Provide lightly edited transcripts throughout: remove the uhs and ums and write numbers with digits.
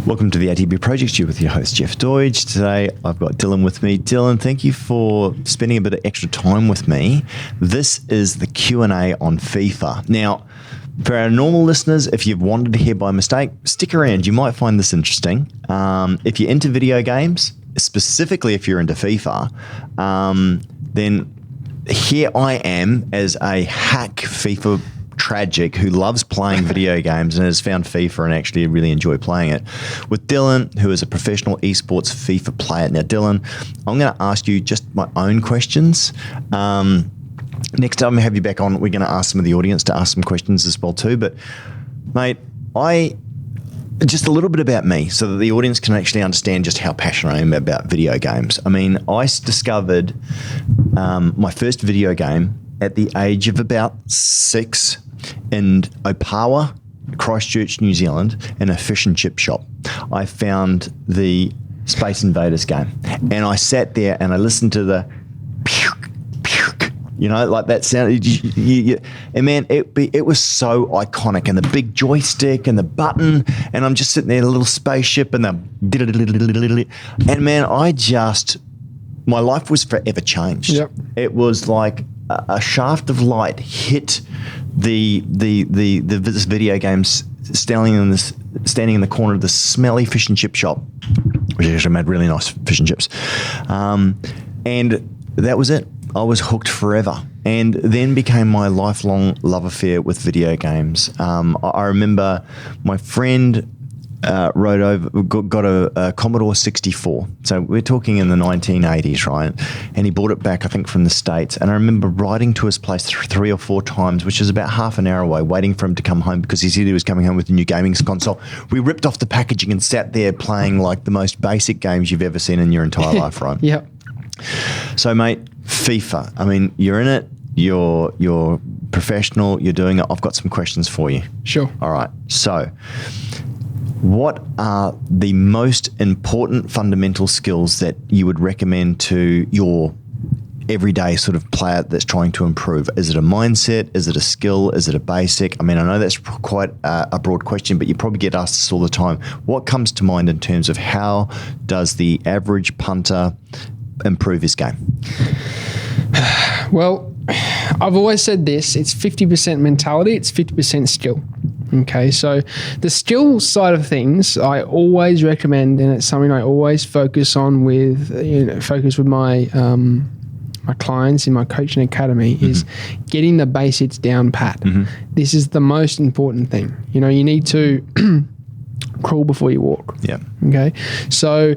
Welcome to the ATB Project. You're with your host, Jeff Deutsch. Today, I've got Dylan with me. Dylan, thank you for spending a bit of extra time with me. This is the Q&A on FIFA. Now, for our normal listeners, if you've wandered here by mistake, stick around. You might find this interesting. If you're into video games, specifically if you're into FIFA, then here I am as a hack FIFA tragic who loves playing video games and has found FIFA and actually really enjoy playing it, with Dylan, who is a professional esports FIFA player. Now, Dylan, I'm going to ask you just my own questions. Next time we have you back on, we're going to ask some of the audience to ask some questions as well too. But, mate, just a little bit about me so that the audience can actually understand just how passionate I am about video games. I mean, I discovered my first video game at the age of about 6 in Opawa, Christchurch, New Zealand, in a fish and chip shop. I found the Space Invaders game, and I sat there and I listened to the puke, puke, you know, like that sound. And man, it was so iconic, and the big joystick and the button, and I'm just sitting there in a little spaceship, and and man, my life was forever changed. Yep. It was like a shaft of light hit this video game standing in the corner of the smelly fish and chip shop, which actually made really nice fish and chips. And that was it. I was hooked forever, and then became my lifelong love affair with video games. I remember my friend got a Commodore 64. So we're talking in the 1980s, right? And he bought it back, I think, from the States. And I remember riding to his place 3 or 4 times, which is about half an hour away, waiting for him to come home because he said he was coming home with a new gaming console. We ripped off the packaging and sat there playing like the most basic games you've ever seen in your entire life, right? Yep. So, mate, FIFA. I mean, you're in it. You're professional. You're doing it. I've got some questions for you. Sure. All right. So, what are the most important fundamental skills that you would recommend to your everyday sort of player that's trying to improve? Is it a mindset? Is it a skill? Is it a basic? I mean, I know that's quite a broad question, but you probably get asked this all the time. What comes to mind in terms of how does the average punter improve his game? Well, I've always said this, it's 50% mentality, it's 50% skill. Okay, so the skill side of things, I always recommend, and it's something I always focus on with, my my clients in my coaching academy, is getting the basics down pat. This is the most important thing. You know, you need to crawl before you walk. Yeah. Okay, so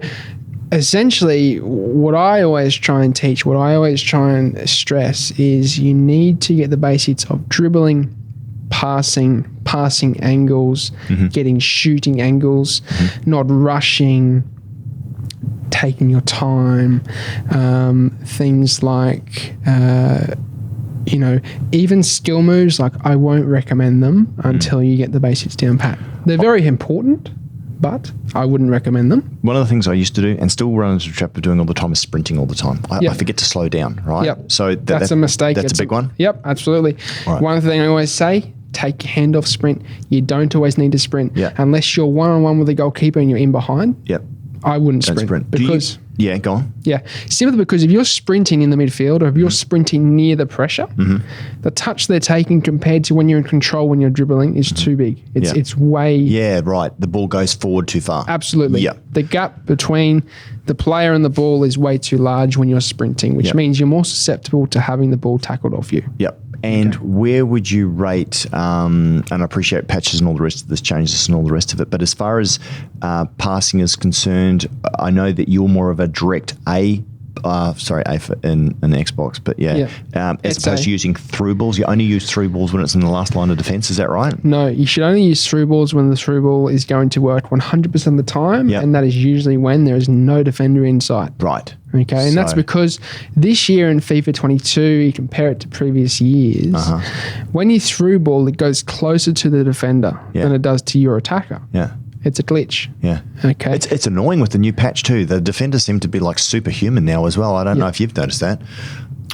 essentially, what I always try and teach, what I always try and stress is you need to get the basics of dribbling, passing angles, getting shooting angles, not rushing, taking your time, things like, even skill moves, like I won't recommend them until you get the basics down pat. They're very important, but I wouldn't recommend them. One of the things I used to do, and still run into the trap of doing all the time, is sprinting all the time. I forget to slow down, right? Yep. So that's a mistake. That's a big one? Yep, absolutely. Right. One thing I always say, take your hand off sprint. You don't always need to sprint. Yeah. Unless you're one-on-one with a goalkeeper and you're in behind. Yep. I wouldn't sprint. Because yeah, go on. Yeah, simply because if you're sprinting in the midfield, or if you're sprinting near the pressure, the touch they're taking compared to when you're in control, when you're dribbling, is too big. It's way... Yeah, right. The ball goes forward too far. Absolutely. Yeah. The gap between the player and the ball is way too large when you're sprinting, which means you're more susceptible to having the ball tackled off you. Yep. And where would you rate, and I appreciate patches and all the rest of this, changes and all the rest of it, but as far as passing is concerned, I know that you're more of a direct A for in Xbox, but as opposed to using through balls. You only use through balls when it's in the last line of defense. Is that right? No, you should only use through balls when the through ball is going to work 100% of the time, and that is usually when there is no defender in sight. Right. Okay, and that's because this year in FIFA 22, you compare it to previous years, when you through ball, it goes closer to the defender than it does to your attacker. Yeah. It's a glitch. Yeah. Okay. It's annoying with the new patch too. The defenders seem to be like superhuman now as well. I don't know if you've noticed that.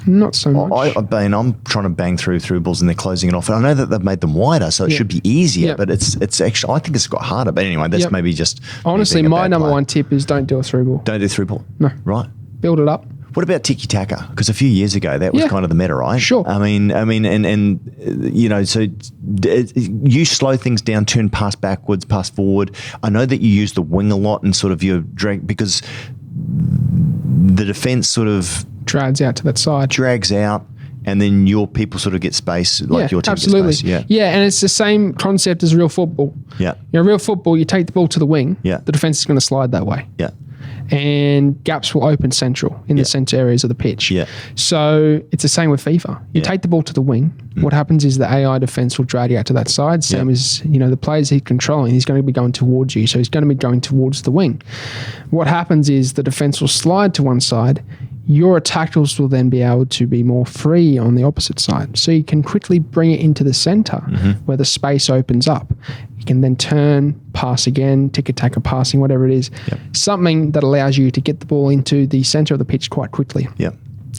Not so much. I'm trying to bang through balls and they're closing it off. And I know that they've made them wider, so it should be easier, but it's actually, I think it's got harder. But anyway, that's maybe just... Honestly, my number one tip is don't do a through ball. Don't do through ball? No. Right. Build it up. What about tiki-taka? Because a few years ago, that was kind of the meta, right? Sure. I mean, you know, so you slow things down, turn pass backwards, pass forward. I know that you use the wing a lot and sort of your drag, because the defense sort of drags out to that side. Drags out, and then your people sort of get space, like your team absolutely. gets space. Yeah, and it's the same concept as real football. Yeah. You know, real football, you take the ball to the wing, the defense is going to slide that way. Yeah. And gaps will open central in the centre areas of the pitch. Yeah. So it's the same with FIFA. You take the ball to the wing. What happens is the AI defence will drag you out to that side. Same as, you know, the players he's controlling, he's going to be going towards you. So he's going to be going towards the wing. What happens is the defence will slide to one side. Your attackers will then be able to be more free on the opposite side. So you can quickly bring it into the centre where the space opens up. You can then turn, pass again, tiki-taka passing, whatever it is. Something that allows you to get the ball into the centre of the pitch quite quickly. Yeah.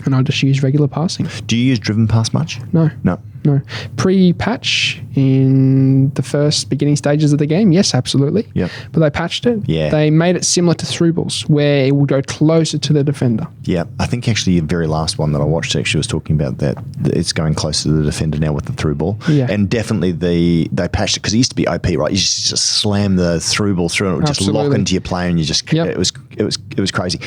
And I'll just use regular passing. Do you use driven pass much? No. No. No. Pre-patch in the first beginning stages of the game, yes, absolutely. Yep. But they patched it. Yeah. They made it similar to through balls, where it will go closer to the defender. Yeah. I think actually the very last one that I watched actually was talking about that. It's going closer to the defender now with the through ball. Yeah. And definitely they patched it because it used to be OP, right? You just slam the through ball through and it would just lock into your player and you just, it was crazy.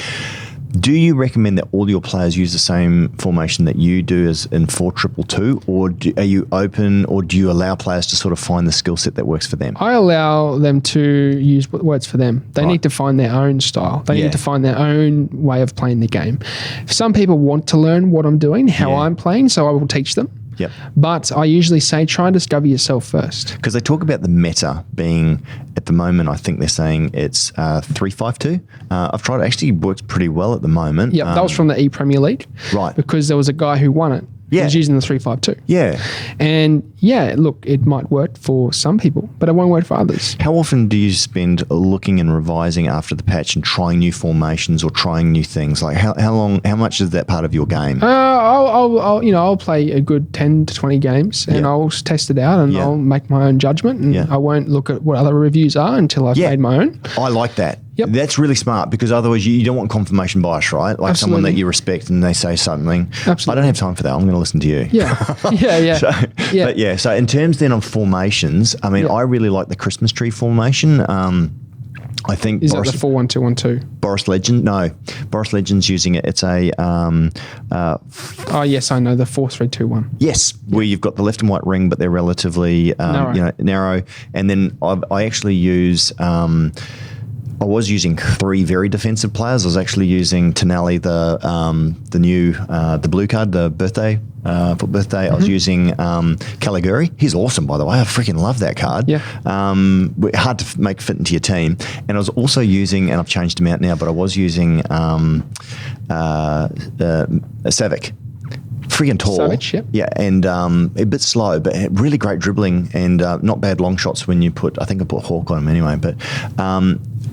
Do you recommend that all your players use the same formation that you do as in 4-2-2, or are you open, or do you allow players to sort of find the skill set that works for them? I allow them to use what works for them. They need to find their own style. They need to find their own way of playing the game. Some people want to learn what I'm doing, how I'm playing, so I will teach them. Yep. But I usually say try and discover yourself first. Because they talk about the meta being, at the moment, I think they're saying it's 3-5-2. I've tried it. Actually works pretty well at the moment. Yeah, that was from the E-Premier League. Right. Because there was a guy who won it. He was using the 3-5-2. Yeah. And yeah, look, it might work for some people, but it won't work for others. How often do you spend looking and revising after the patch and trying new formations or trying new things? Like how much is that part of your game? I'll play a good 10 to 20 games and I'll test it out and I'll make my own judgment, and I won't look at what other reviews are until I've made my own. I like that. Yep. That's really smart, because otherwise you don't want confirmation bias, right? Like someone that you respect and they say something. Absolutely. I don't have time for that. I'm going to listen to you. Yeah. So in terms then of formations, I mean, I really like the Christmas tree formation. I think is that the 4-1-2-1-2? Boris Legend's using it. It's a yes, I know, the 4-3-2-1. Yes, where you've got the left and white ring, but they're relatively narrow. And then I actually use. I was using 3 very defensive players. I was actually using Tonali, the new the blue card, the birthday. For birthday, I was using Caligari. He's awesome, by the way. I freaking love that card. Yeah. Hard to make fit into your team. And I was also using, and I've changed him out now, but I was using Savic. Freaking tall. Savage, yep. Yeah, and a bit slow, but really great dribbling and not bad long shots when you put, I think I put Hawk on him anyway, but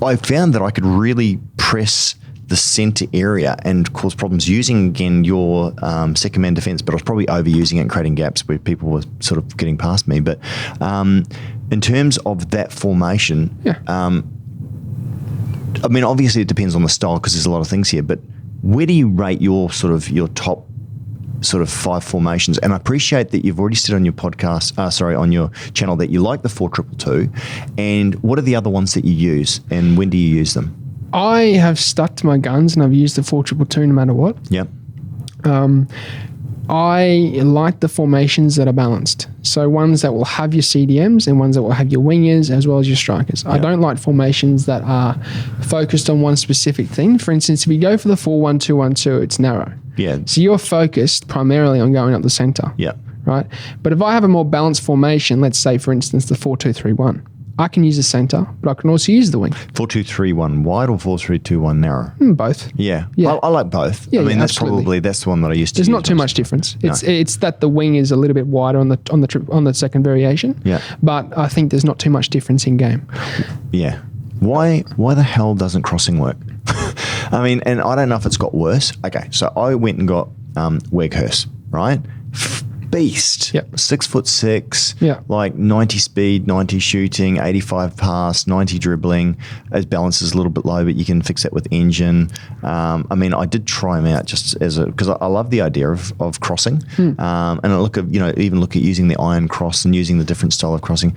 I found that I could really press the centre area and cause problems using, again, your second man defence, but I was probably overusing it and creating gaps where people were sort of getting past me. But in terms of that formation, I mean, obviously it depends on the style because there's a lot of things here, but where do you rate your top sort of 5 formations? And I appreciate that you've already said on your podcast, on your channel, that you like the 4-2-2. And what are the other ones that you use, and when do you use them? I have stuck to my guns and I've used the 4-2-2 no matter what. Yep. I like the formations that are balanced. So ones that will have your CDMs and ones that will have your wingers as well as your strikers. Yep. I don't like formations that are focused on one specific thing. For instance, if you go for the 4-1-2-1-2, it's narrow. Yeah. So you're focused primarily on going up the centre. Yeah. Right? But if I have a more balanced formation, let's say, for instance, the 4-2-3-1, I can use the centre, but I can also use the wing. 4-2-3-1 wide or 4-3-2-1 narrow? Both. Yeah. Yeah. I like both. Yeah, I mean, that's absolutely. that's the one that I used to There's use. not too much difference. It's that the wing is a little bit wider on the second variation. Yeah. But I think there's not too much difference in game. Yeah. Why the hell doesn't crossing work? I mean, and I don't know if it's got worse. Okay, so I went and got Weghorst, right? Beast. Yep. 6'6". Yeah. Like 90 speed, 90 shooting, 85 pass, 90 dribbling. His balance is a little bit low, but you can fix that with engine. I mean, I did try him out just because I love the idea of crossing. And I look at, even look at using the iron cross and using the different style of crossing.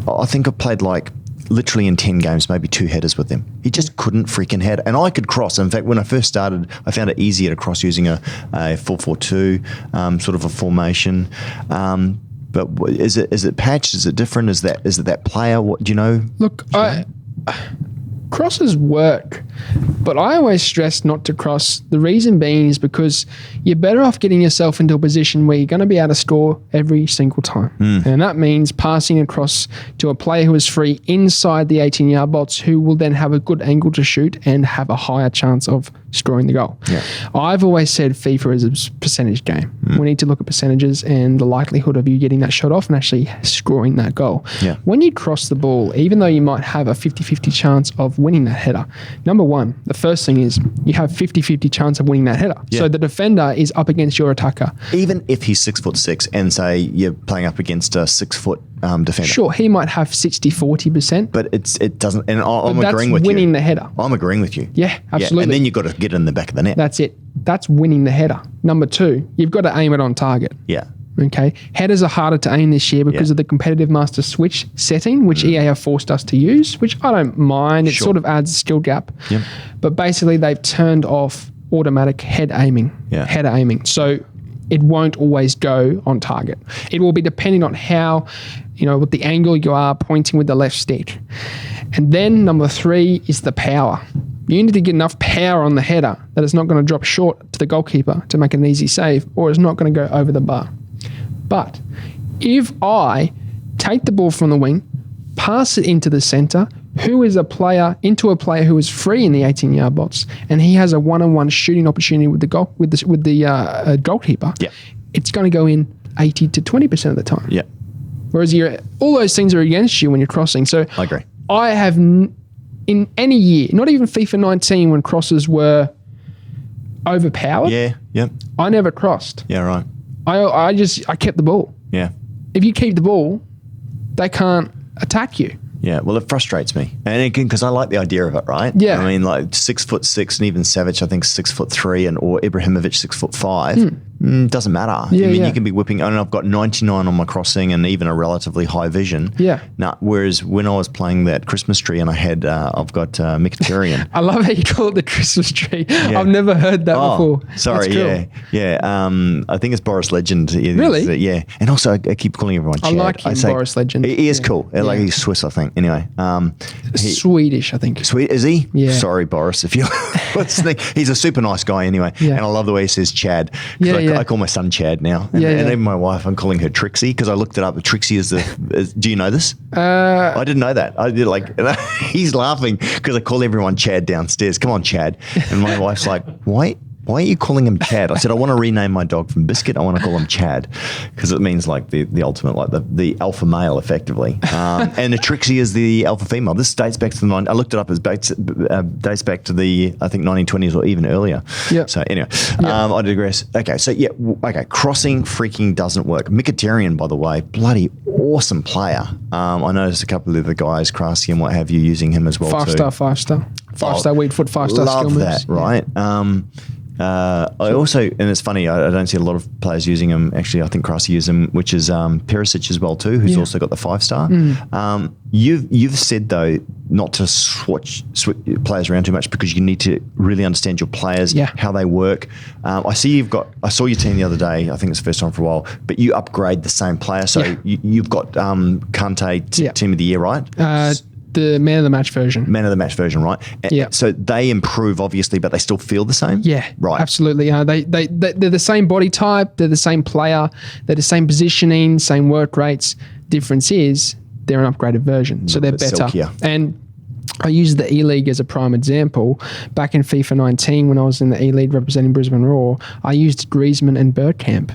I think I've played like literally in 10 games, maybe 2 headers with him. He just couldn't freaking head. And I could cross. In fact, when I first started, I found it easier to cross using a 4-4-2 sort of a formation. But is it patched? Is it different? Is it that player? What do you know? Look, crosses work, but I always stress not to cross. The reason being is because you're better off getting yourself into a position where you're going to be able to score every single time. And that means passing across to a player who is free inside the 18-yard box, who will then have a good angle to shoot and have a higher chance of scoring the goal. Yeah. I've always said FIFA is a percentage game. We need to look at percentages and the likelihood of you getting that shot off and actually scoring that goal. Yeah. When you cross the ball, even though you might have a 50-50 chance of winning that header, number one, the first thing is you have 50-50 chance of winning that header. Yeah. So the defender is up against your attacker. Even if he's 6'6" and say you're playing up against a 6 foot defender. Sure, he might have 60-40%. But it doesn't, and I'm that's agreeing with you. winning the header. I'm agreeing with you. Yeah, absolutely. Yeah, and then you've got to get it in the back of the net. That's it. That's winning the header. Number two, you've got to aim it on target. Yeah. Okay. Headers are harder to aim this year because of the competitive master switch setting, which EA have forced us to use, which I don't mind. It sort of adds a skill gap. Yep. But basically, they've turned off automatic header aiming. So it won't always go on target. It will be depending on how, what the angle you are pointing with the left stick. And then number three is the power. You need to get enough power on the header that it's not going to drop short to the goalkeeper to make an easy save, or it's not going to go over the bar. But if I take the ball from the wing, pass it into the center, into a player who is free in the 18-yard box, and he has a one-on-one shooting opportunity with the goalkeeper, it's going to go in 80 to 20% of the time. Yeah. Whereas all those things are against you when you're crossing. So I agree. I have in any year, not even FIFA 19 when crosses were overpowered. Yeah. Yep. I never crossed. Yeah. Right. I kept the ball. Yeah. If you keep the ball, they can't attack you. Yeah, well, it frustrates me, and again, because I like the idea of it, right? Yeah, I mean, like 6'6", and even Savage, I think 6'3", or Ibrahimovic 6'5". Doesn't matter. Yeah, you can be whipping. And I've got 99 on my crossing, and even a relatively high vision. Yeah. Now, whereas when I was playing that Christmas tree, and I've got Mkhitaryan. I love how you call it the Christmas tree. Yeah. I've never heard that before. Sorry, cool. yeah. I think it's Boris Legend. Really? Yeah, and also I keep calling everyone Chad. I like him, Boris Legend. He is cool. Like he's Swiss, I think. Anyway, Swedish, I think. Sweet, is he? Yeah. Sorry, Boris, if you're listening. He's a super nice guy anyway. Yeah. And I love the way he says Chad. I call my son Chad now. And even my wife, I'm calling her Trixie because I looked it up. Trixie is do you know this? I didn't know that. I did he's laughing because I call everyone Chad downstairs. Come on, Chad. And my wife's like, why are you calling him Chad? I said, I want to rename my dog from Biscuit. I want to call him Chad because it means like the ultimate, like the alpha male, effectively. And the Trixie is the alpha female. This dates back to I looked it up as dates back to the, I think, 1920s or even earlier. Yeah. So anyway, I digress. Okay, so crossing freaking doesn't work. Mkhitaryan, by the way, bloody awesome player. I noticed a couple of the guys, Krasi and what have you, using him as well. 5-star weak foot, 5-star skill moves. Love that, right? I also, and it's funny, I don't see a lot of players using him. Actually, I think Krasi uses him, which is Perisic as well too, who's also got the 5-star. You've said though not to switch players around too much because you need to really understand your players, how they work. I saw your team the other day. I think it's the first time for a while, but you upgrade the same player. So you've got Kante team of the year, right? The man of the match version. Man of the match version, right? Yeah. So they improve, obviously, but they still feel the same? Yeah. Right. Absolutely. They're the same body type. They're the same player. They're the same positioning, same work rates. Difference is they're an upgraded version. So they're better. Silkier. And I use the E-League as a prime example. Back in FIFA 19, when I was in the E-League representing Brisbane Roar, I used Griezmann and Bergkamp.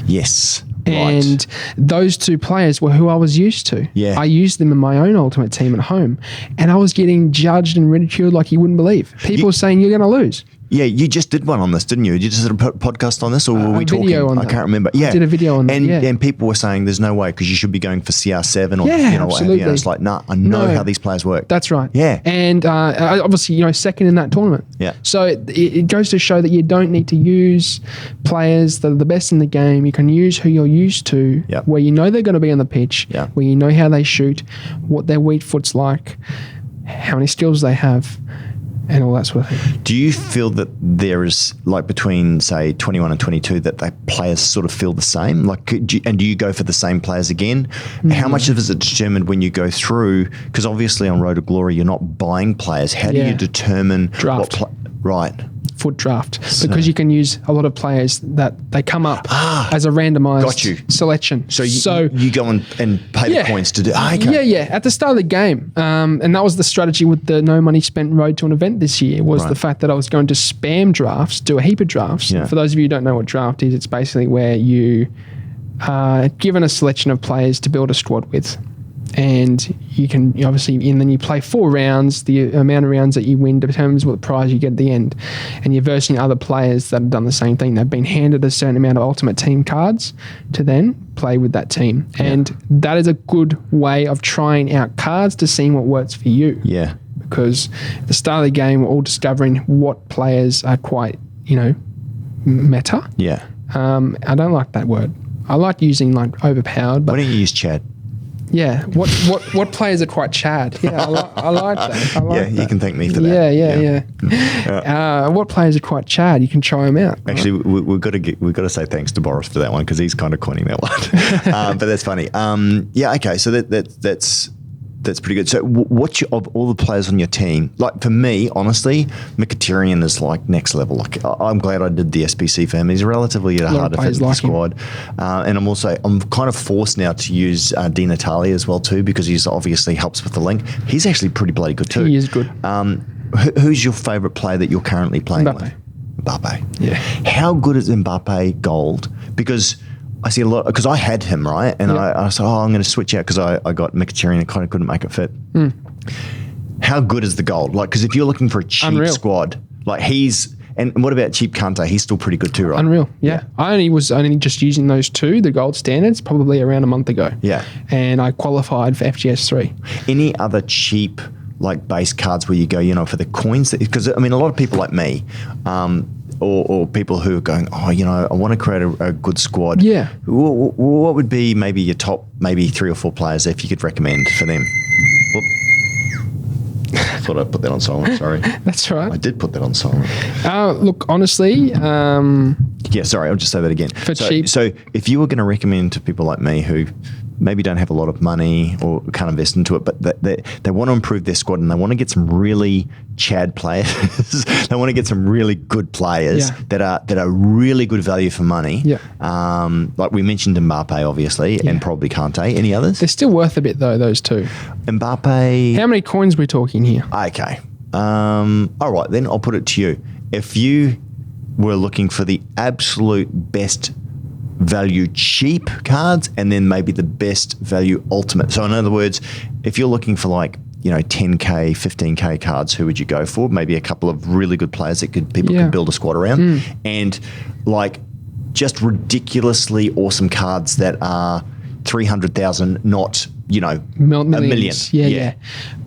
Yes. And those two players were who I was used to. Yeah. I used them in my own ultimate team at home, and I was getting judged and ridiculed like you wouldn't believe. People were saying, you're going to lose. Yeah, you just did one on this, didn't you? You just did a podcast on this, or were we talking? I can't remember. Yeah, I did a video on that. And people were saying there's no way because you should be going for CR7 or absolutely. It's like, nah, I know how these players work. That's right. Yeah, and obviously, second in that tournament. Yeah. So it goes to show that you don't need to use players that are the best in the game. You can use who you're used to, where you know they're going to be on the pitch, where you know how they shoot, what their weak foot's like, how many skills they have, and all that sort of thing. Do you feel that there is, like, between, say, 21 and 22, that the players sort of feel the same? Like, do you go for the same players again? How much of it is it determined when you go through? Because obviously on Road to Glory, you're not buying players. How do you determine draft? Right. Foot draft, because you can use a lot of players that they come up as a randomized selection. So you go and pay the points to do. At the start of the game, and that was the strategy with the no money spent road to an event this year, was the fact that I was going to spam drafts, do a heap of drafts. For those of you who don't know what draft is, it's basically where you are given a selection of players to build a squad with. And you can obviously, and then you play 4 rounds. The amount of rounds that you win determines what prize you get at the end. And you're versing other players that have done the same thing. They've been handed a certain amount of ultimate team cards to then play with that team. And that is a good way of trying out cards to see what works for you. Yeah. Because at the start of the game, we're all discovering what players are quite, meta. Yeah. I don't like that word. I like using like overpowered. But why don't you use Chad? Yeah, what players are quite Chad? Yeah, I like that. You can thank me for that. Yeah. What players are quite Chad? You can try them out. Actually, we've got to say thanks to Boris for that one because he's kind of coining that one. But that's funny. Okay. So that's pretty good. So of all the players on your team, like for me, honestly, Mkhitaryan is like next level. Like I'm glad I did the SBC for him. He's relatively hard to fit in the squad. And I'm kind of forced now to use Di Natale as well too, because he's obviously helps with the link. He's actually pretty bloody good too. He is good. Who's your favourite player that you're currently playing with? Mbappe. Yeah. How good is Mbappe gold? Because I see a lot, because I had him, right? And I said, I'm going to switch out because I got Mkhitaryan and kind of couldn't make it fit. How good is the gold? Like, because if you're looking for a cheap squad, like and what about cheap Kante? He's still pretty good too, right? Unreal, yeah. I was only just using those 2, the gold standards, probably around a month ago. Yeah. And I qualified for FGS 3. Any other cheap, like, base cards where you go, for the coins? Because, I mean, a lot of people like me, or people who are going, I want to create a good squad. Yeah. What would be maybe your top, maybe 3 or 4 players if you could recommend for them? Whoop. I thought I put that on silent. Sorry. That's right. I did put that on silent. Look, honestly. Sorry. I'll just say that again. Cheap. So if you were going to recommend to people like me who maybe don't have a lot of money or can't invest into it, but they want to improve their squad and they want to get some really Chad players. They want to get some really good players that are really good value for money. Yeah. Like we mentioned Mbappe, obviously, and probably Kante. Any others? They're still worth a bit though, those 2. Mbappe. How many coins are we talking here? Okay. All right, then I'll put it to you. If you were looking for the absolute best value cheap cards and then maybe the best value ultimate. So in other words, if you're looking for like, 10K, 15K cards, who would you go for? Maybe a couple of really good players that people could build a squad around. And like just ridiculously awesome cards that are 300,000, not, a million. Yeah.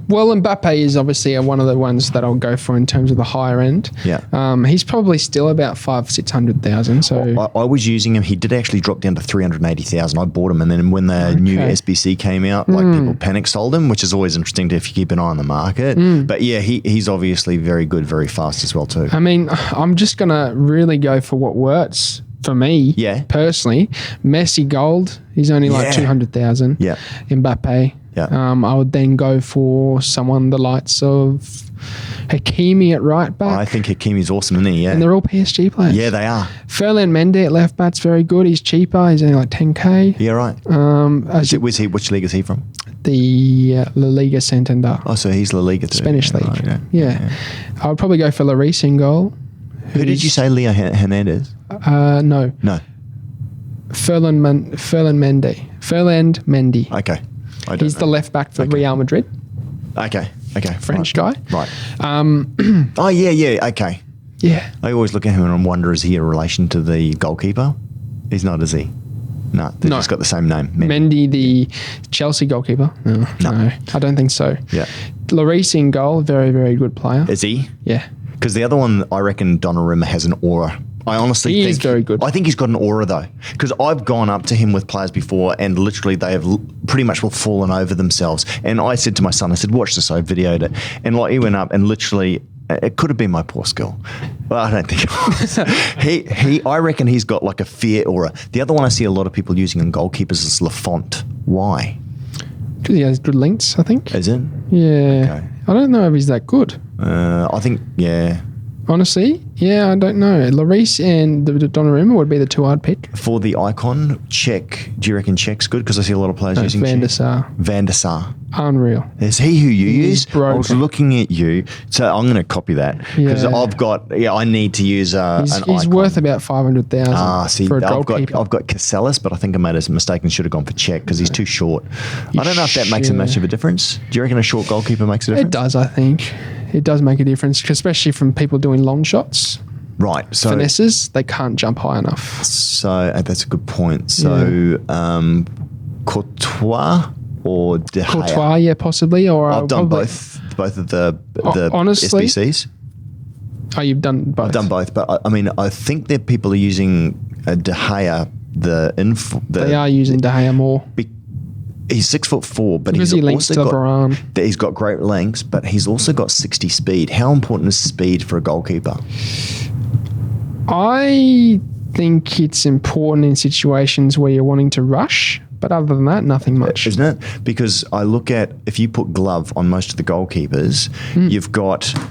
Well, Mbappe is obviously one of the ones that I'll go for in terms of the higher end. Yeah. He's probably still about 500,000-600,000. So I was using him. He did actually drop down to 380,000. I bought him, and then when the new SBC came out, like people panic sold him, which is always interesting if you keep an eye on the market. But yeah, he's obviously very good, very fast as well too. I mean, I'm just gonna really go for what works for me. Yeah. Personally, Messi gold. He's only like 200,000. Yeah. Mbappe. Yeah. I would then go for someone the likes of Hakimi at right back. I think Hakimi's awesome, isn't he? Yeah. And they're all PSG players. Yeah, they are. Ferland Mendy at left back's very good. He's cheaper. He's only like 10K. Yeah, right. Which league is he from? The La Liga Santander. Oh, so he's La Liga too. Spanish league. Right, yeah. I would probably go for Lloris in goal. Who did you say, Leo Hernandez? No. Ferland Mendy. Okay. He's the left back for Real Madrid. Okay. French guy. Right. Okay. Yeah. I always look at him and wonder, is he a relation to the goalkeeper? He's not, is he? No, they've just got the same name. Mendy, the Chelsea goalkeeper. No, I don't think so. Yeah. Lloris in goal, very, very good player. Is he? Yeah. Because the other one, I reckon Donnarumma has an aura. I honestly think he's very good. I think he's got an aura though, because I've gone up to him with players before, and literally they have pretty much fallen over themselves. And I said to my son, I said, "Watch this." I videoed it, and like he went up, and literally, it could have been my poor skill, but I don't think it was. I reckon he's got like a fear aura. The other one I see a lot of people using in goalkeepers is Lafont. Why? Because he has good links, I think. Is it? Yeah. Okay. I don't know if he's that good. I think, yeah. Honestly, yeah, I don't know. Lloris and the Donnarumma would be the two I'd pick. For the icon, Czech, do you reckon Czech's good? Because I see a lot of players using Van der Czech. Sar. Van der Sar. Unreal. Is he who you use? broken. I was looking at you, so I'm going to copy that because Yeah. I need to use an He's icon. worth about 500,000 See, for a I've goalkeeper. got Casellas, but I think I made a mistake and should have gone for Czech because he's too short. I don't know if that makes much of a difference. Do you reckon a short goalkeeper makes a difference? It does, I think. It does make a difference, especially from people doing long shots. Right. So Finesses, they can't jump high enough. So that's a good point. So Courtois or De Gea? Courtois, yeah, possibly. Or I've done probably, both of the honestly, SBCs. Oh, you've done both. I've done both, but I mean, I think that people are using De Gea. They are using De Gea more. He's 6'4", but because he's he links also to Varane. He's got great lengths, but he's also got 60 speed. How important is speed for a goalkeeper? I think it's important in situations where you're wanting to rush, but other than that, nothing much. Isn't it? Because I look at, if you put glove on most of the goalkeepers,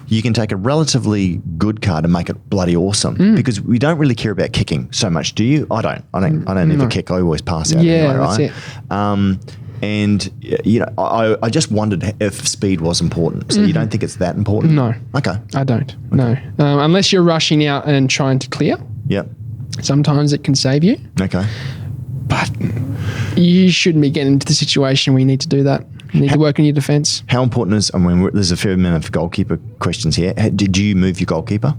you can take a relatively good card and make it bloody awesome because we don't really care about kicking so much, do you? I don't ever kick. I always pass out anyway, right? That's it. And, you know, I just wondered if speed was important. So you don't think it's that important? No. Okay. I don't. No. Unless you're rushing out and trying to clear. Yep. Sometimes it can save you. Okay. But you shouldn't be getting into the situation where you need to do that. You need to work on your defence. How important is, I mean, there's a fair amount of goalkeeper questions here. Did you move your goalkeeper?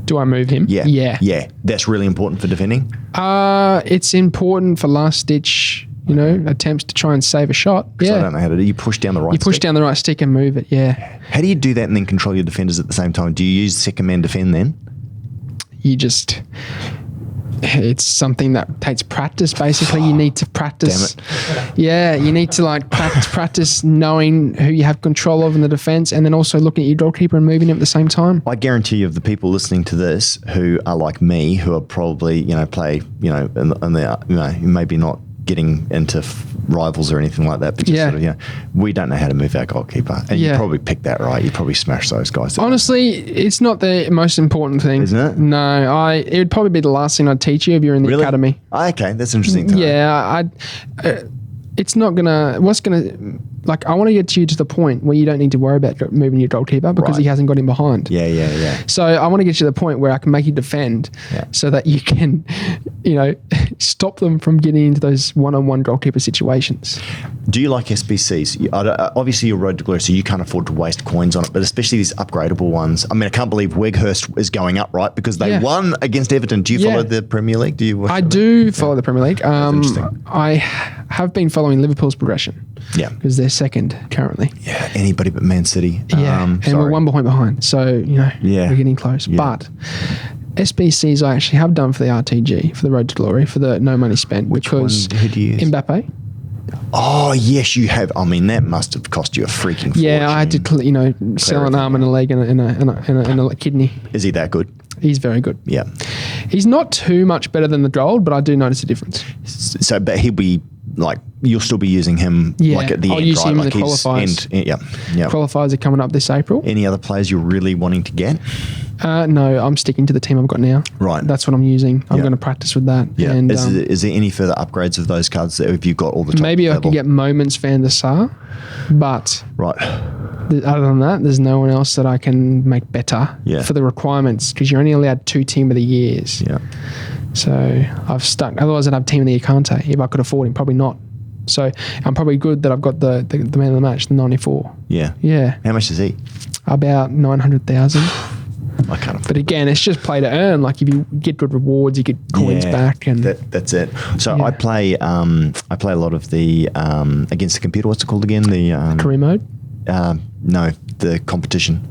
Do I move him? Yeah. Yeah. Yeah. That's really important for defending? It's important for last ditch, attempts to try and save a shot. Yeah. I don't know how to do. You push down the right stick? You push down the right stick and move it, yeah. How do you do that and then control your defenders at the same time? Do you use second man defend then? It's something that takes practice, basically. You need to practice. Damn it. Yeah, you need to practice knowing who you have control of in the defence and then also looking at your goalkeeper and moving him at the same time. I guarantee you, of the people listening to this who are like me, who are probably, play, and they are, maybe not getting into rivals or anything like that, but just sort of, we don't know how to move our goalkeeper. And you probably picked that right. You probably smashed those guys. Honestly, it's not the most important thing. Isn't it? No, it would probably be the last thing I'd teach you if you're in the academy. Okay, that's interesting to know. Yeah, it's not gonna. I want to get you to the point where you don't need to worry about moving your goalkeeper because he hasn't got him behind. Yeah. So I want to get you to the point where I can make you defend, so that you can, stop them from getting into those one-on-one goalkeeper situations. Do you like SBCs? Obviously, you're road to glory, so you can't afford to waste coins on it. But especially these upgradable ones. I mean, I can't believe Weghurst is going up, right? Because they won against Everton. Do you follow the Premier League? I do follow the Premier League. Interesting. I have been following Liverpool's progression. Yeah, because they're second currently. Yeah, anybody but Man City. Yeah, and we're 1 point behind. So we're getting close. Yeah. But SBCs I actually have done for the RTG, for the Road to Glory, for the no money spent. Which because one did you use? Mbappe. Oh yes, you have. I mean, that must have cost you a freaking fortune. Yeah, I had to, sell an arm and a leg and a kidney. Is he that good? He's very good. Yeah, he's not too much better than the gold, but I do notice a difference. So, but he'll be you'll still be using him at the end, right? I'll use him in the qualifiers. Qualifiers are coming up this April. Any other players you're really wanting to get? No, I'm sticking to the team I've got now. Right. That's what I'm using. I'm going to practice with that. Yeah. And, is there any further upgrades of those cards that have you got all the top maybe level? I can get Moments Van der Sar, but other than that, there's no one else that I can make better for the requirements because you're only allowed 2 Team of the Years. Yeah. So I've stuck. Otherwise, I'd have Team of the Year Kante if I could afford him. Probably not. So I'm probably good that I've got the man of the match, the 94. Yeah. Yeah. How much is he? About 900,000. I can't afford But again, it's just play to earn. Like if you get good rewards, you get coins back, and that's it. So I play a lot of the against the computer. What's it called again? The career mode. No, the competition.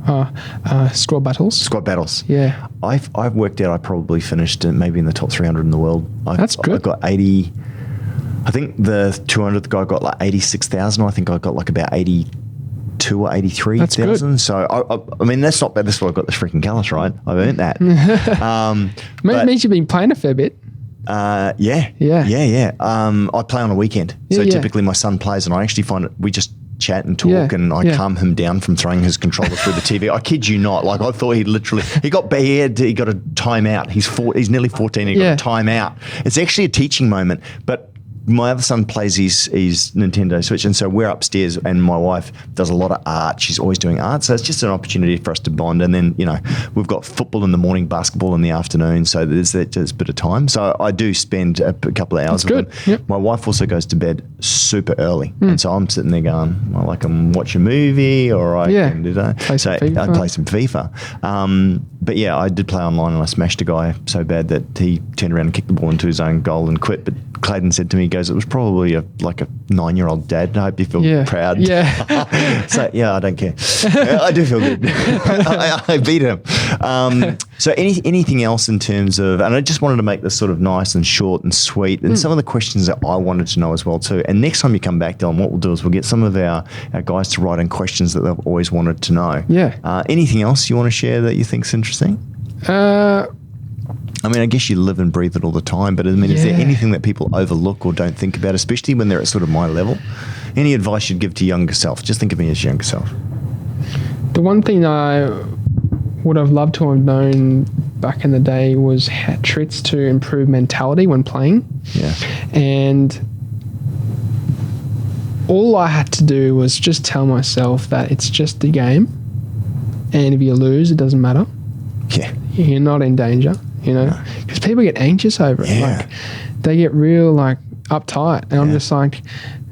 Squad battles. Squad battles. Yeah. I've worked out I probably finished maybe in the top 300 in the world. That's good. I got 80. I think the 200th guy got like 86,000. I think I got like about 82 or 83,000. So I mean that's not bad. That's why I got this freaking callus, right? I've earned that. Means you've been playing a fair bit. Yeah. I play on a weekend, so typically my son plays, and I actually find it. We just chat and talk, and I calm him down from throwing his controller through the TV. I kid you not. Like I thought he got bad. He got a timeout. He's nearly 14. He got a timeout. It's actually a teaching moment, but. My other son plays his Nintendo Switch, and so we're upstairs, and my wife does a lot of art. She's always doing art, so it's just an opportunity for us to bond. And then, we've got football in the morning, basketball in the afternoon, so there's a bit of time. So I do spend a couple of hours with him. Yep. My wife also goes to bed super early, and so I'm sitting there going, well, I can watch a movie, or I can play some FIFA. But yeah, I did play online, and I smashed a guy so bad that he turned around and kicked the ball into his own goal and quit. But Clayton said to me, he goes, it was probably like a 9-year-old dad. I hope you feel proud. Yeah. So yeah, I don't care. I do feel good. I beat him. So anything else in terms of, and I just wanted to make this sort of nice and short and sweet, and some of the questions that I wanted to know as well too. And next time you come back, Dylan, what we'll do is we'll get some of our guys to write in questions that they've always wanted to know. Yeah. Anything else you want to share that you think's interesting? I mean, I guess you live and breathe it all the time, but I mean, is there anything that people overlook or don't think about, especially when they're at sort of my level? Any advice you'd give to younger self? Just think of me as younger self. The one thing I would have loved to have known back in the day was tricks to improve mentality when playing. Yeah. And all I had to do was just tell myself that it's just a game, and if you lose, it doesn't matter. Yeah. You're not in danger. Because people get anxious over it. Like they get real uptight, and I'm just like,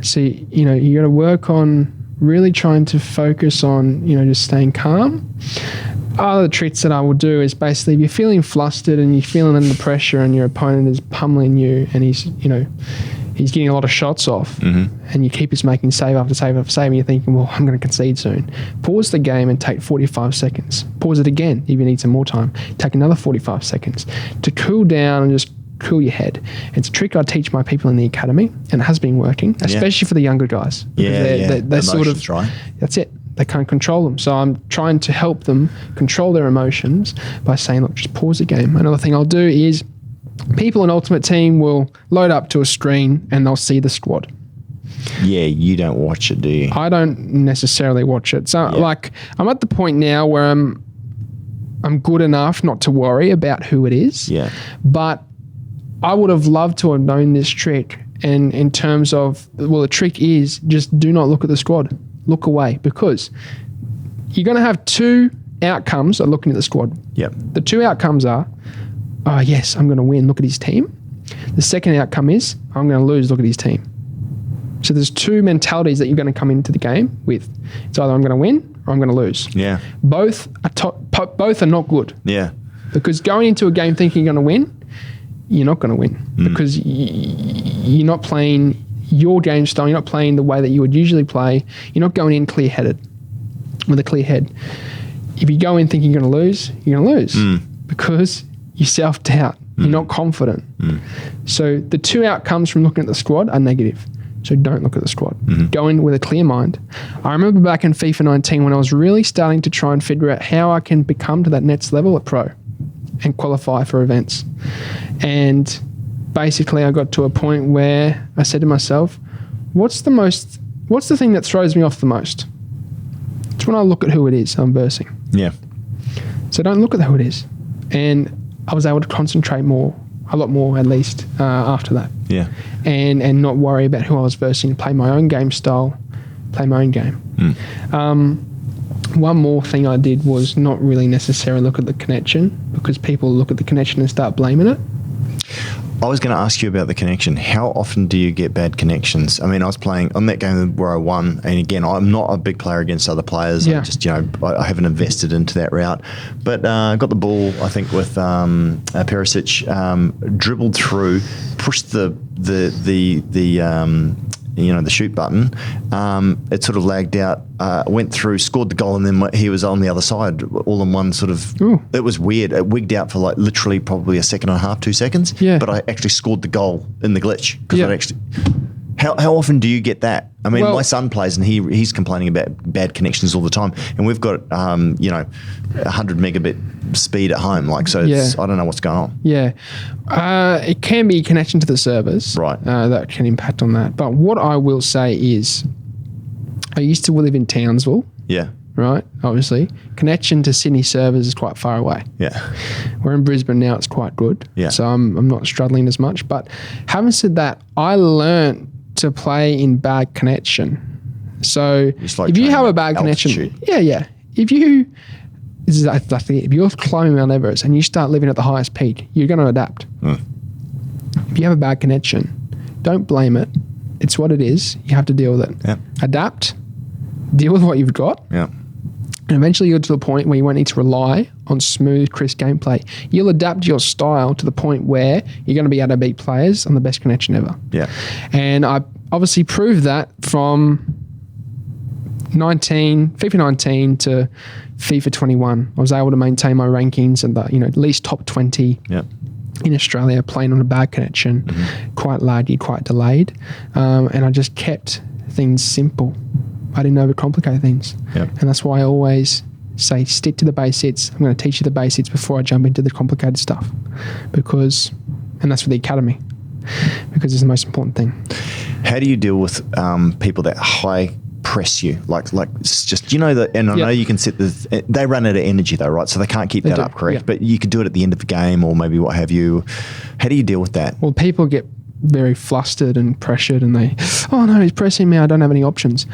see, you got to work on really trying to focus on, just staying calm. Other tricks that I will do is basically if you're feeling flustered and you're feeling under pressure and your opponent is pummeling you and he's getting a lot of shots off, and you keep just making save after save after save, and you're thinking, well, I'm going to concede soon. Pause the game and take 45 seconds. Pause it again if you need some more time. Take another 45 seconds to cool down and just cool your head. It's a trick I teach my people in the academy, and it has been working, especially for the younger guys. They're sort of, right? That's it. They can't control them. So I'm trying to help them control their emotions by saying, look, just pause the game. Another thing I'll do is people in Ultimate Team will load up to a screen and they'll see the squad. Yeah, you don't watch it, do you? I don't necessarily watch it. So I'm at the point now where I'm good enough not to worry about who it is. Yeah. But I would have loved to have known this trick. And in terms of, the trick is just do not look at the squad. Look away, because you're going to have two outcomes of looking at the squad. Yep. The two outcomes are, oh, yes, I'm going to win. Look at his team. The second outcome is, I'm going to lose. Look at his team. So there's two mentalities that you're going to come into the game with. It's either I'm going to win or I'm going to lose. Yeah. Both are not good. Yeah. Because going into a game thinking you're going to win, you're not going to win because you're not playing your game style. You're not playing the way that you would usually play. You're not going in clear-headed with a clear head. If you go in thinking you're going to lose, you're going to lose because you self-doubt. You're not confident. So the two outcomes from looking at the squad are negative. So don't look at the squad. Go in with a clear mind. I remember back in FIFA 19 when I was really starting to try and figure out how I can become to that next level at pro and qualify for events. And basically I got to a point where I said to myself, what's the thing that throws me off the most? It's when I look at who it is I'm versing. Yeah. So don't look at who it is. And I was able to concentrate a lot more at least after that. Yeah. And not worry about who I was versing, play my own game style, play my own game. One more thing I did was not really necessarily look at the connection, because people look at the connection and start blaming it. I was going to ask you about the connection. How often do you get bad connections? I mean, I was playing on that game where I won, and again, I'm not a big player against other players. Yeah. I just, I haven't invested into that route. But got the ball, I think, with Perisic, dribbled through, pushed the shoot button. It sort of lagged out, went through, scored the goal, and then he was on the other side, all in one sort of. Ooh. It was weird. It wigged out for like literally probably a second and a half, 2 seconds. Yeah. But I actually scored the goal in the glitch because Yeah. I actually. How often do you get that? I mean, Well, my son plays and he's complaining about bad connections all the time, and we've got 100 megabit speed at home. Like, so it's, I don't know what's going on. Yeah. It can be connection to the servers. Right. That can impact on that. But what I will say is I used to live in Townsville, Yeah. right? Obviously. Connection to Sydney servers is quite far away. Yeah. We're in Brisbane now, it's quite good. Yeah. So I'm not struggling as much. But having said that, I learned to play in bad connection. So It's like if you have training a bad connection, altitude. If you're climbing Mount Everest and you start living at the highest peak, you're going to adapt. If you have a bad connection, don't blame it. It's what it is. You have to deal with it. Yeah. Adapt, deal with what you've got, Yeah. and eventually you'll get to the point where you won't need to rely on smooth, crisp gameplay. You'll adapt your style to the point where you're going to be able to beat players on the best connection ever. Yeah. And I obviously proved that from FIFA 19 to FIFA 21. I was able to maintain my rankings and at least top 20 Yeah. in Australia, playing on a bad connection, quite laggy, quite delayed. And I just kept things simple. I didn't overcomplicate things. Yep. And that's why I always say stick to the basics. I'm going to teach you the basics before I jump into the complicated stuff. And that's for the academy, because it's the most important thing. How do you deal with people that high press you? Like it's just, that, and I know you can set they run out of energy though, right? So they can't keep that up, correct? Yeah. But you could do it at the end of the game or maybe what have you. How do you deal with that? Well, people get very flustered and pressured and oh no, he's pressing me, I don't have any options.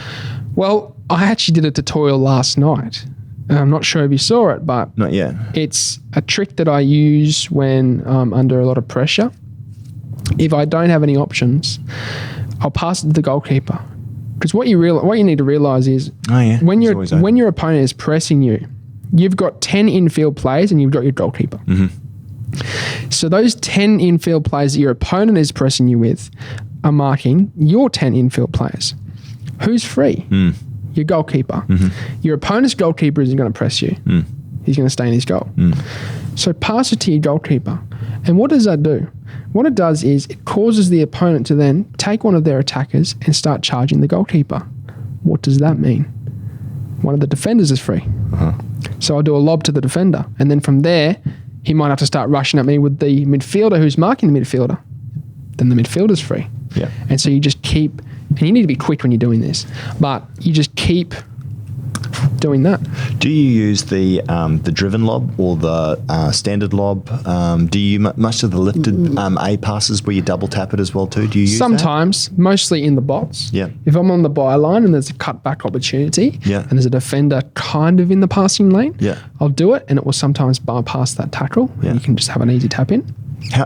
Well, I actually did a tutorial last night. I'm not sure if you saw it, but Not yet. it's a trick that I use when under a lot of pressure. If I don't have any options, I'll pass it to the goalkeeper. Because what you need to realise is when your opponent is pressing you, you've got 10 infield players and you've got your goalkeeper. Mm-hmm. So those 10 infield players that your opponent is pressing you with are marking your 10 infield players. Who's free? Your goalkeeper. Mm-hmm. Your opponent's goalkeeper isn't going to press you. He's going to stay in his goal. So pass it to your goalkeeper. And what does that do? What it does is it causes the opponent to then take one of their attackers and start charging the goalkeeper. What does that mean? One of the defenders is free. So I'll do a lob to the defender. And then from there, he might have to start rushing at me with the midfielder who's marking the midfielder. Then the midfielder's free. Yeah. And so you just keep, and you need to be quick when you're doing this, but you just keep doing that. Do you use the driven lob or the standard lob? Do you much of the lifted A passes where you double tap it as well too? Do you use Sometimes, mostly in the box. Yeah. If I'm on the byline and there's a cutback opportunity, Yeah. and there's a defender kind of in the passing lane, Yeah. I'll do it, and it will sometimes bypass that tackle. Yeah. And you can just have an easy tap in.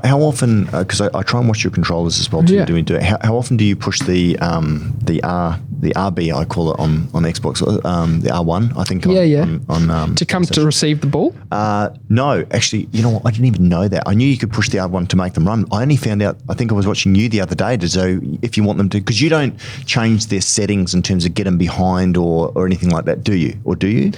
How often? Because I try and watch your controllers as well too. Yeah. Do it. How often do you push the RB? I call it on Xbox. The R1. I think. On To come to receive the ball? No, actually, you know what? I didn't even know that. I knew you could push the R1 to make them run. I only found out. I think I was watching you the other day to know if you want them to, because you don't change their settings in terms of get them behind or anything like that, do you? Or do you?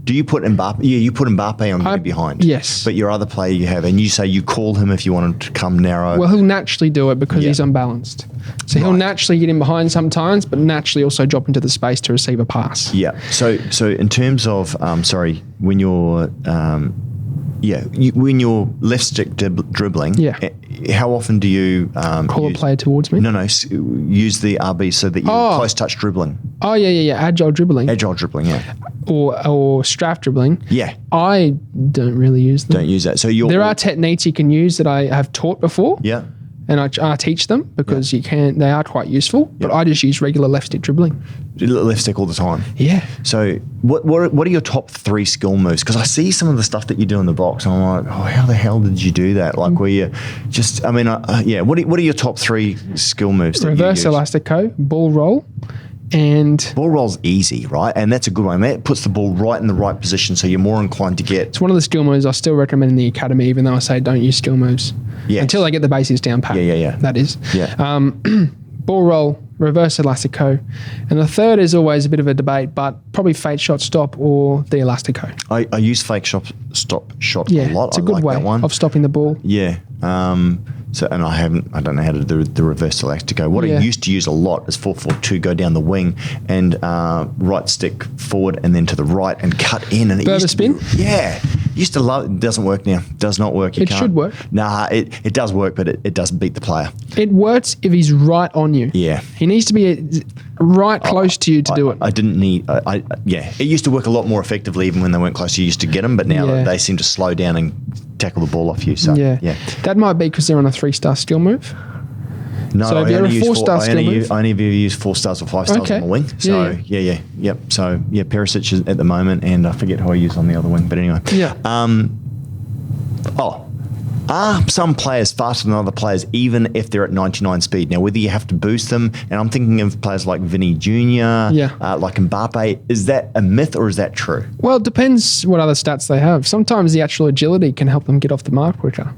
Do you put Mbappe? Yeah, you put Mbappe on getting behind. Yes. But your other player you have, and you say you call him if you want him to come narrow. Well, he'll naturally do it because he's unbalanced. So he'll naturally get in behind sometimes, but naturally also drop into the space to receive a pass. Yeah. So in terms of, when you're, when you're left stick dribbling, how often do you Call a player towards me? No, use the RB so that you're close touch dribbling. Oh, yeah. Agile dribbling. Agile dribbling, yeah. Or strafe dribbling. Yeah. I don't really use them. Don't use that. So there are techniques you can use that I have taught before. Yeah. and I teach them because they are quite useful, but I just use regular left stick dribbling. Left stick all the time. Yeah. So what are your top 3 skill moves? Because I see some of the stuff that you do in the box, and I'm like, oh, how the hell did you do that? Like, were you just? I mean, What are your top 3 skill moves? That Reverse you use? elastico, ball roll, and ball roll's easy, right? And that's a good one. That puts the ball right in the right position, so you're more inclined to get. it's one of the skill moves I still recommend in the academy, even though I say don't use skill moves until they get the basics down pat. Yeah. That is. Yeah. Ball roll, reverse elastico, and the third is always a bit of a debate, but probably fake shot stop or the elastico. I use fake stop shot a lot. It's a good way of stopping the ball. Yeah. So, and I don't know how to do the reverse elastico. What I used to use a lot is 4-4-2, go down the wing and right stick forward and then to the right and cut in. And Further spin? Used to love it. Doesn't work now. Does not work. It should work. Nah, it does work, but it doesn't beat the player. It works if he's right on you. Yeah. He needs to be right close to you to do it. I didn't need, it used to work a lot more effectively even when they weren't close. You used to get them, but now they seem to slow down and tackle the ball off you. So, That might be because they're on a 3-star skill move. No, so if you're a 4-star skill move, I only ever use 4 stars or 5 stars on the wing. So yep. So Perisic is at the moment, and I forget who I use on the other wing. But anyway, are some players faster than other players, even if they're at 99 speed? Now, whether you have to boost them, and I'm thinking of players like Vinny Jr., like Mbappe, is that a myth or is that true? Well, it depends what other stats they have. Sometimes the actual agility can help them get off the mark quicker.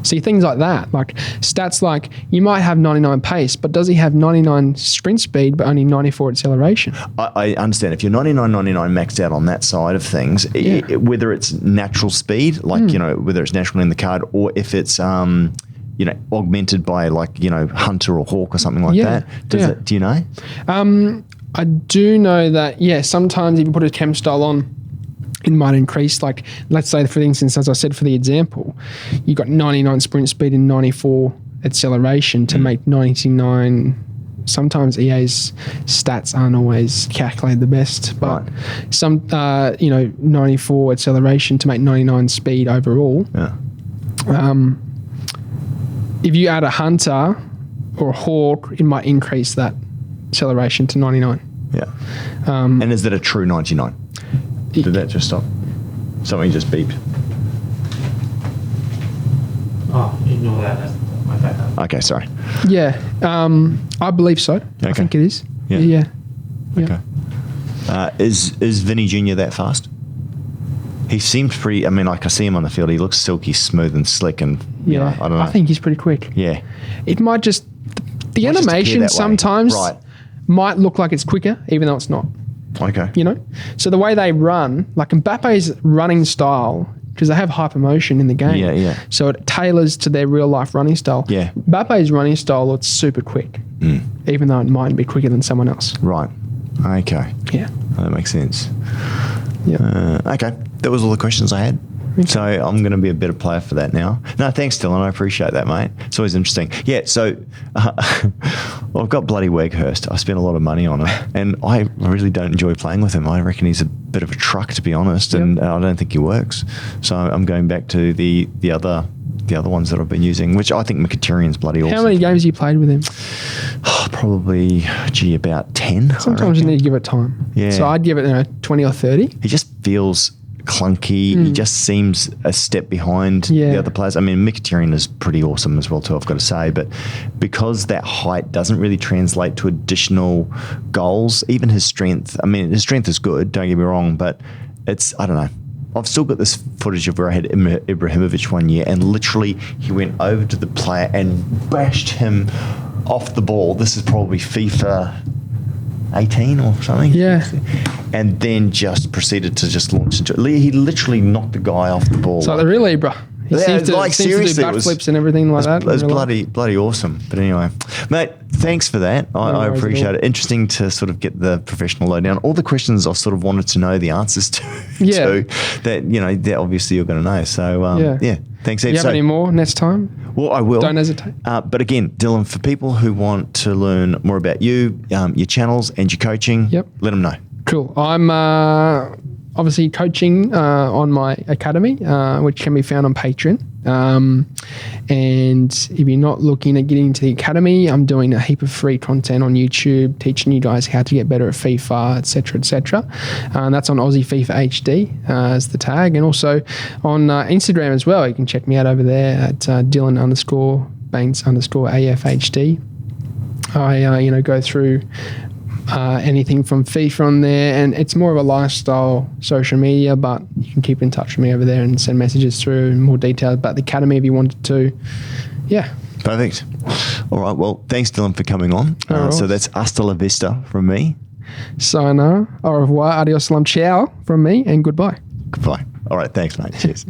See, things like that, like stats like you might have 99 pace, but does he have 99 sprint speed but only 94 acceleration? I understand. If you're 99 maxed out on that side of things, whether it's natural speed, like, whether it's natural in the card, or if it's, augmented by Hunter or Hawk or something like that. Do you know? I do know that, sometimes if you put a chem style on, it might increase. Like, let's say, for instance, as I said for the example, you got 99 sprint speed and 94 acceleration to make 99. Sometimes EA's stats aren't always calculated the best, but some, 94 acceleration to make 99 speed overall. Yeah. If you add a Hunter or a Hawk, it might increase that acceleration to 99. Yeah. And is that a true 99? Did that just stop? Something just beeped. Oh, ignore that. That's my bad. Okay, sorry. Yeah, I believe so. I think it is. Yeah. Okay. Is Vinny Jr. that fast? He seems pretty. I mean, like I see him on the field. He looks silky smooth and slick, and I don't know. I think he's pretty quick. Yeah. It might just the animation sometimes might look like it's quicker, even though it's not. Okay. So the way they run, like Mbappe's running style, because they have hypermotion in the game. So it tailors to their real life running style. Yeah. Mbappe's running style looks super quick, even though it might be quicker than someone else. Right. Okay. Yeah. That makes sense. Yeah. Okay. That was all the questions I had. Okay. So I'm going to be a better player for that now. No, thanks, Dylan. I appreciate that, mate. It's always interesting. Yeah, so I've got bloody Weghurst. I spent a lot of money on him, and I really don't enjoy playing with him. I reckon he's a bit of a truck, to be honest, and I don't think he works. So I'm going back to the other ones that I've been using, which I think Mkhitaryan's bloody awesome. How many games have you played with him? Probably, about 10. Sometimes you need to give it time. Yeah. So I'd give it 20 or 30. He just feels clunky. He just seems a step behind the other players. I mean, Mkhitaryan is pretty awesome as well too, I've got to say, but because that height doesn't really translate to additional goals, even his strength, I mean, his strength is good, don't get me wrong, but it's, I don't know. I've still got this footage of where I had Ibrahimovic one year, and literally he went over to the player and bashed him off the ball. This is probably FIFA 18 or something. Yeah. And then just proceeded to just launch into it. He literally knocked the guy off the ball. It's like the real Ibra. He seems to do backflips and everything like that. It was bloody awesome. But anyway, mate, thanks for that. I appreciate it. Interesting to sort of get the professional lowdown. All the questions I've sort of wanted to know the answers to. That obviously you're going to know. So thanks, Eve. You have any more next time? Well, I will. Don't hesitate. But again, Dylan, for people who want to learn more about you, your channels and your coaching, let them know. Cool. I'm obviously coaching on my academy, which can be found on Patreon. And if you're not looking at getting into the academy, I'm doing a heap of free content on YouTube, teaching you guys how to get better at FIFA, etc., etc. And that's on AussieFifa as the tag, and also on Instagram as well. You can check me out over there at Dylan_Baines_AFHD. I go through anything from FIFA on there, and it's more of a lifestyle social media, but you can keep in touch with me over there and send messages through and more details about the academy if you wanted to. Yeah. Perfect. All right. Well, thanks, Dylan, for coming on. So that's hasta la vista from me. Sayonara, au revoir, adios, salam, ciao from me, and goodbye. Goodbye. All right. Thanks, mate. Cheers.